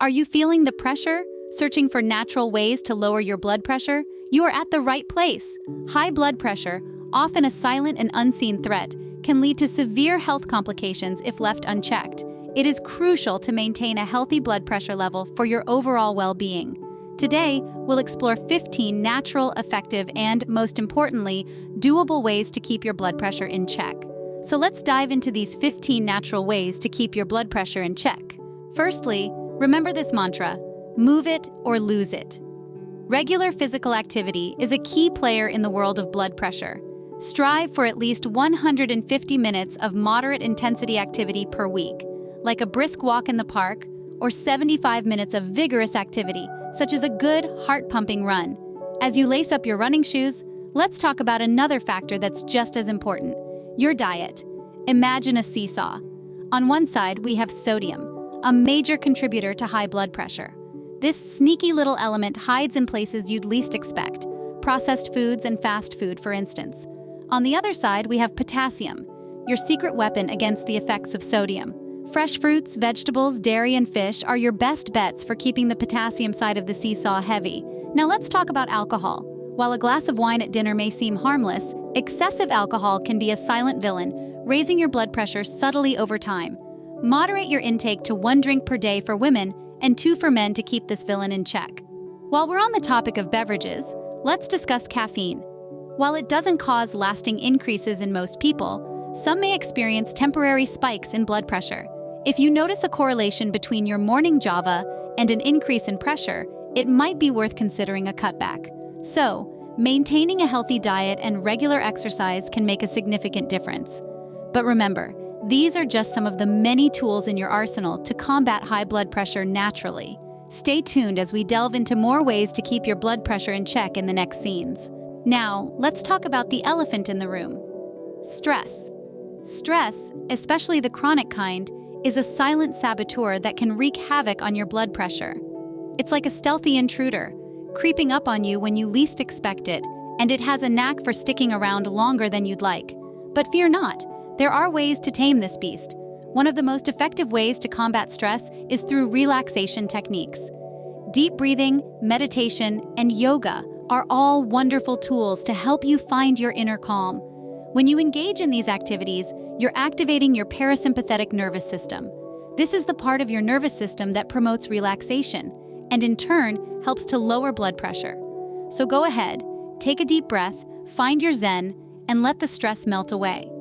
Are you feeling the pressure? Searching for natural ways to lower your blood pressure? You are at the right place. High blood pressure, often a silent and unseen threat, can lead to severe health complications if left unchecked. It is crucial to maintain a healthy blood pressure level for your overall well-being. Today, we'll explore 15 natural, effective, and, most importantly, doable ways to keep your blood pressure in check. So let's dive into these 15 natural ways to keep your blood pressure in check. Firstly, remember this mantra: move it or lose it. Regular physical activity is a key player in the world of blood pressure. Strive for at least 150 minutes of moderate intensity activity per week, like a brisk walk in the park, or 75 minutes of vigorous activity, such as a good, heart-pumping run. As you lace up your running shoes, let's talk about another factor that's just as important: your diet. Imagine a seesaw. On one side, we have sodium, a major contributor to high blood pressure. This sneaky little element hides in places you'd least expect, processed foods and fast food, for instance. On the other side, we have potassium, your secret weapon against the effects of sodium. Fresh fruits, vegetables, dairy, and fish are your best bets for keeping the potassium side of the seesaw heavy. Now let's talk about alcohol. While a glass of wine at dinner may seem harmless, excessive alcohol can be a silent villain, raising your blood pressure subtly over time. Moderate your intake to 1 drink per day for women and 2 for men to keep this villain in check. While we're on the topic of beverages, let's discuss caffeine. While it doesn't cause lasting increases in most people, some may experience temporary spikes in blood pressure. If you notice a correlation between your morning java and an increase in pressure, it might be worth considering a cutback. So, maintaining a healthy diet and regular exercise can make a significant difference. But remember, these are just some of the many tools in your arsenal to combat high blood pressure naturally. Stay tuned as we delve into more ways to keep your blood pressure in check in the next scenes. Now, let's talk about the elephant in the room: stress. Stress, especially the chronic kind, is a silent saboteur that can wreak havoc on your blood pressure. It's like a stealthy intruder, creeping up on you when you least expect it, and it has a knack for sticking around longer than you'd like. But fear not, there are ways to tame this beast. One of the most effective ways to combat stress is through relaxation techniques. Deep breathing, meditation, and yoga are all wonderful tools to help you find your inner calm. When you engage in these activities, you're activating your parasympathetic nervous system. This is the part of your nervous system that promotes relaxation, and in turn, helps to lower blood pressure. So go ahead, take a deep breath, find your zen, and let the stress melt away.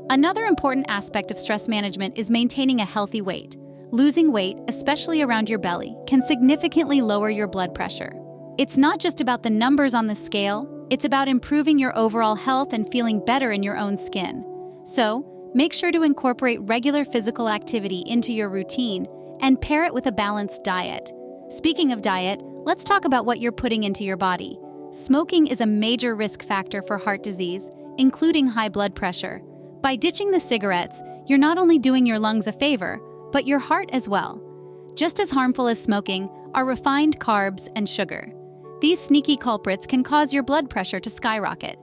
Another important aspect of stress management is maintaining a healthy weight. Losing weight, especially around your belly, can significantly lower your blood pressure. It's not just about the numbers on the scale, it's about improving your overall health and feeling better in your own skin. So, make sure to incorporate regular physical activity into your routine and pair it with a balanced diet. Speaking of diet, let's talk about what you're putting into your body. Smoking is a major risk factor for heart disease, including high blood pressure. By ditching the cigarettes, you're not only doing your lungs a favor, but your heart as well. Just as harmful as smoking are refined carbs and sugar. These sneaky culprits can cause your blood pressure to skyrocket.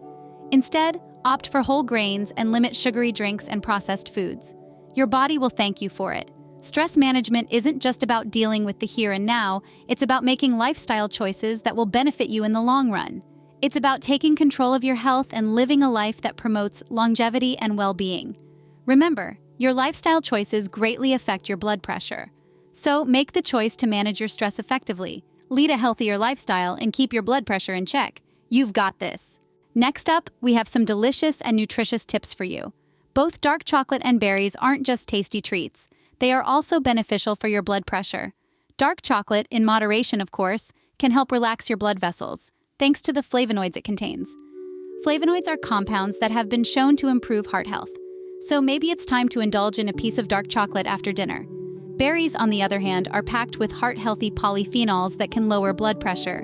Instead, opt for whole grains and limit sugary drinks and processed foods. Your body will thank you for it. Stress management isn't just about dealing with the here and now, it's about making lifestyle choices that will benefit you in the long run. It's about taking control of your health and living a life that promotes longevity and well-being. Remember, your lifestyle choices greatly affect your blood pressure. So make the choice to manage your stress effectively, lead a healthier lifestyle, and keep your blood pressure in check. You've got this. Next up, we have some delicious and nutritious tips for you. Both dark chocolate and berries aren't just tasty treats. They are also beneficial for your blood pressure. Dark chocolate, in moderation of course, can help relax your blood vessels, thanks to the flavonoids it contains. Flavonoids are compounds that have been shown to improve heart health. So maybe it's time to indulge in a piece of dark chocolate after dinner. Berries, on the other hand, are packed with heart-healthy polyphenols that can lower blood pressure.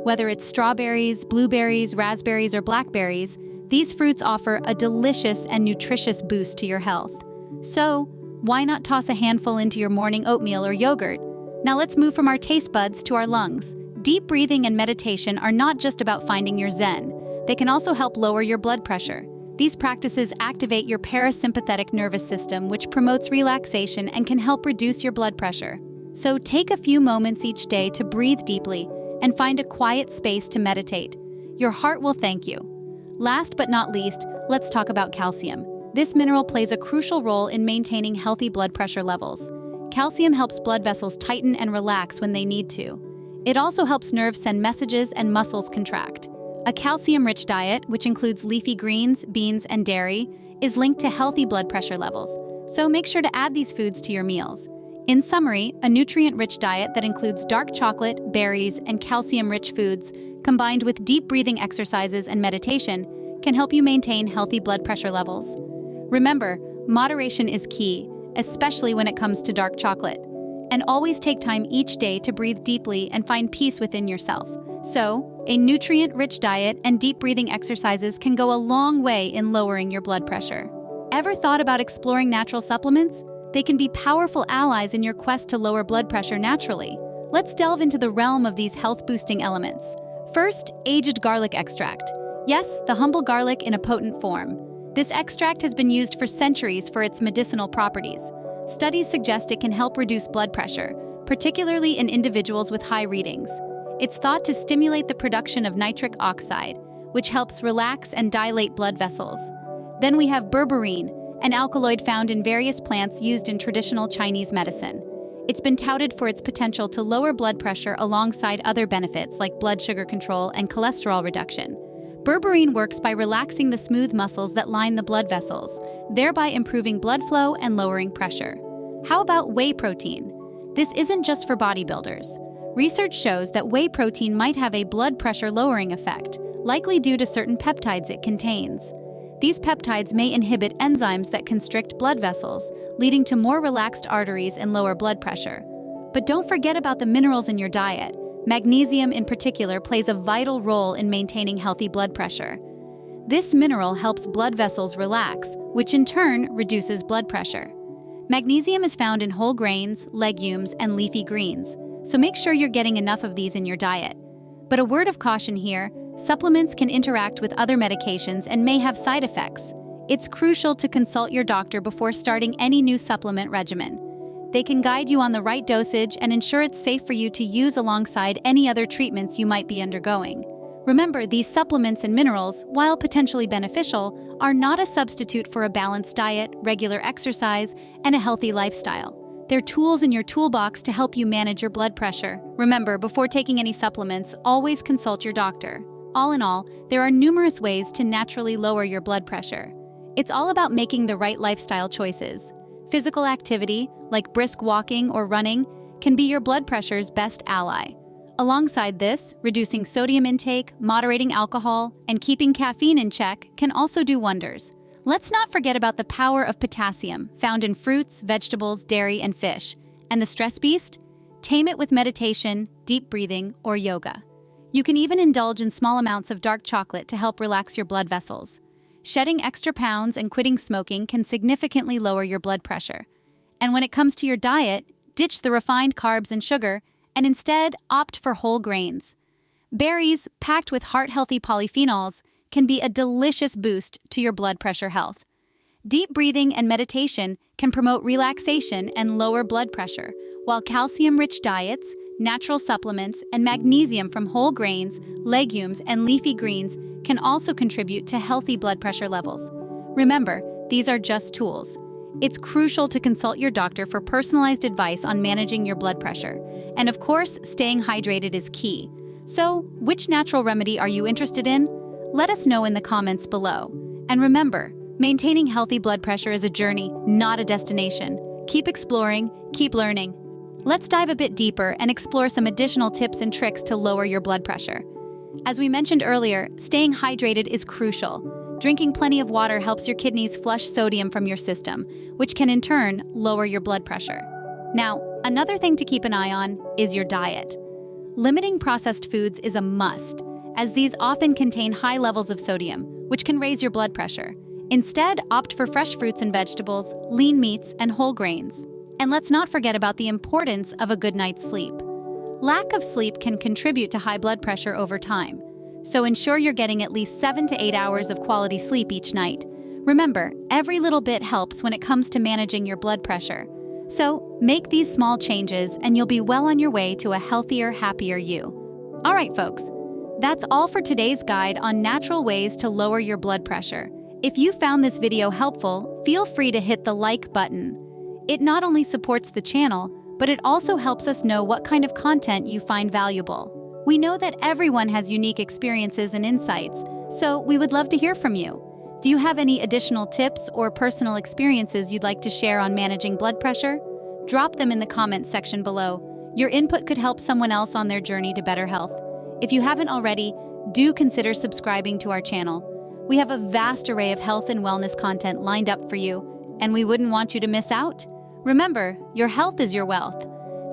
Whether it's strawberries, blueberries, raspberries, or blackberries, these fruits offer a delicious and nutritious boost to your health. So, why not toss a handful into your morning oatmeal or yogurt? Now let's move from our taste buds to our lungs. Deep breathing and meditation are not just about finding your zen. They can also help lower your blood pressure. These practices activate your parasympathetic nervous system, which promotes relaxation and can help reduce your blood pressure. So take a few moments each day to breathe deeply and find a quiet space to meditate. Your heart will thank you. Last but not least, let's talk about calcium. This mineral plays a crucial role in maintaining healthy blood pressure levels. Calcium helps blood vessels tighten and relax when they need to. It also helps nerves send messages and muscles contract. A calcium-rich diet, which includes leafy greens, beans, and dairy, is linked to healthy blood pressure levels, so make sure to add these foods to your meals. In summary, a nutrient-rich diet that includes dark chocolate, berries, and calcium-rich foods, combined with deep breathing exercises and meditation, can help you maintain healthy blood pressure levels. Remember, moderation is key, especially when it comes to dark chocolate. And always take time each day to breathe deeply and find peace within yourself. So, a nutrient-rich diet and deep breathing exercises can go a long way in lowering your blood pressure. Ever thought about exploring natural supplements? They can be powerful allies in your quest to lower blood pressure naturally. Let's delve into the realm of these health-boosting elements. First, aged garlic extract. Yes, the humble garlic in a potent form. This extract has been used for centuries for its medicinal properties. Studies suggest it can help reduce blood pressure, particularly in individuals with high readings. It's thought to stimulate the production of nitric oxide, which helps relax and dilate blood vessels. Then we have berberine, an alkaloid found in various plants used in traditional Chinese medicine. It's been touted for its potential to lower blood pressure alongside other benefits like blood sugar control and cholesterol reduction. Berberine works by relaxing the smooth muscles that line the blood vessels, thereby improving blood flow and lowering pressure. How about whey protein? This isn't just for bodybuilders. Research shows that whey protein might have a blood pressure lowering effect, likely due to certain peptides it contains. These peptides may inhibit enzymes that constrict blood vessels, leading to more relaxed arteries and lower blood pressure. But don't forget about the minerals in your diet. Magnesium in particular plays a vital role in maintaining healthy blood pressure. This mineral helps blood vessels relax, which in turn reduces blood pressure. Magnesium is found in whole grains, legumes, and leafy greens, so make sure you're getting enough of these in your diet. But a word of caution here, supplements can interact with other medications and may have side effects. It's crucial to consult your doctor before starting any new supplement regimen. They can guide you on the right dosage and ensure it's safe for you to use alongside any other treatments you might be undergoing. Remember, these supplements and minerals, while potentially beneficial, are not a substitute for a balanced diet, regular exercise, and a healthy lifestyle. They're tools in your toolbox to help you manage your blood pressure. Remember, before taking any supplements, always consult your doctor. All in all, there are numerous ways to naturally lower your blood pressure. It's all about making the right lifestyle choices. Physical activity, like brisk walking or running, can be your blood pressure's best ally. Alongside this, reducing sodium intake, moderating alcohol, and keeping caffeine in check can also do wonders. Let's not forget about the power of potassium, found in fruits, vegetables, dairy, and fish. And the stress beast? Tame it with meditation, deep breathing, or yoga. You can even indulge in small amounts of dark chocolate to help relax your blood vessels. Shedding extra pounds and quitting smoking can significantly lower your blood pressure. And when it comes to your diet, ditch the refined carbs and sugar, and instead opt for whole grains. Berries, packed with heart-healthy polyphenols, can be a delicious boost to your blood pressure health. Deep breathing and meditation can promote relaxation and lower blood pressure, while calcium-rich diets, natural supplements, and magnesium from whole grains, legumes, and leafy greens can also contribute to healthy blood pressure levels. Remember, these are just tools. It's crucial to consult your doctor for personalized advice on managing your blood pressure. And of course, staying hydrated is key. So, which natural remedy are you interested in? Let us know in the comments below. And remember, maintaining healthy blood pressure is a journey, not a destination. Keep exploring, keep learning. Let's dive a bit deeper and explore some additional tips and tricks to lower your blood pressure. As we mentioned earlier, staying hydrated is crucial. Drinking plenty of water helps your kidneys flush sodium from your system, which can in turn lower your blood pressure. Now, another thing to keep an eye on is your diet. Limiting processed foods is a must, as these often contain high levels of sodium, which can raise your blood pressure. Instead, opt for fresh fruits and vegetables, lean meats, and whole grains. And let's not forget about the importance of a good night's sleep. Lack of sleep can contribute to high blood pressure over time, so ensure you're getting at least 7 to 8 hours of quality sleep each night. Remember, every little bit helps when it comes to managing your blood pressure. So, make these small changes and you'll be well on your way to a healthier, happier you. All right, folks, that's all for today's guide on natural ways to lower your blood pressure. If you found this video helpful, feel free to hit the like button. It not only supports the channel, but it also helps us know what kind of content you find valuable. We know that everyone has unique experiences and insights, so we would love to hear from you. Do you have any additional tips or personal experiences you'd like to share on managing blood pressure? Drop them in the comments section below. Your input could help someone else on their journey to better health. If you haven't already, do consider subscribing to our channel. We have a vast array of health and wellness content lined up for you, and we wouldn't want you to miss out. Remember, your health is your wealth.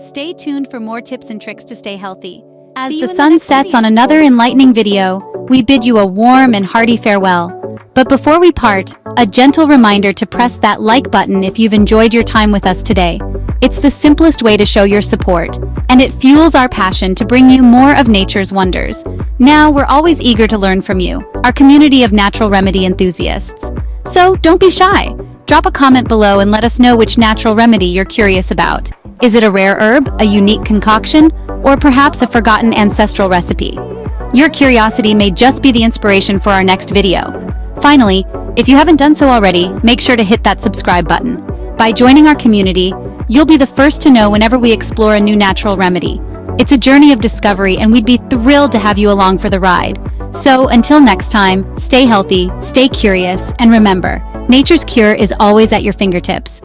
Stay tuned for more tips and tricks to stay healthy. As the sun sets on another enlightening video, we bid you a warm and hearty farewell. But before we part, a gentle reminder to press that like button if you've enjoyed your time with us today. It's the simplest way to show your support, and it fuels our passion to bring you more of nature's wonders. Now, we're always eager to learn from you, our community of natural remedy enthusiasts. So don't be shy. Drop a comment below and let us know which natural remedy you're curious about. Is it a rare herb, a unique concoction, or perhaps a forgotten ancestral recipe? Your curiosity may just be the inspiration for our next video. Finally, if you haven't done so already, make sure to hit that subscribe button. By joining our community, you'll be the first to know whenever we explore a new natural remedy. It's a journey of discovery, and we'd be thrilled to have you along for the ride. So until next time, stay healthy, stay curious, and remember, nature's cure is always at your fingertips.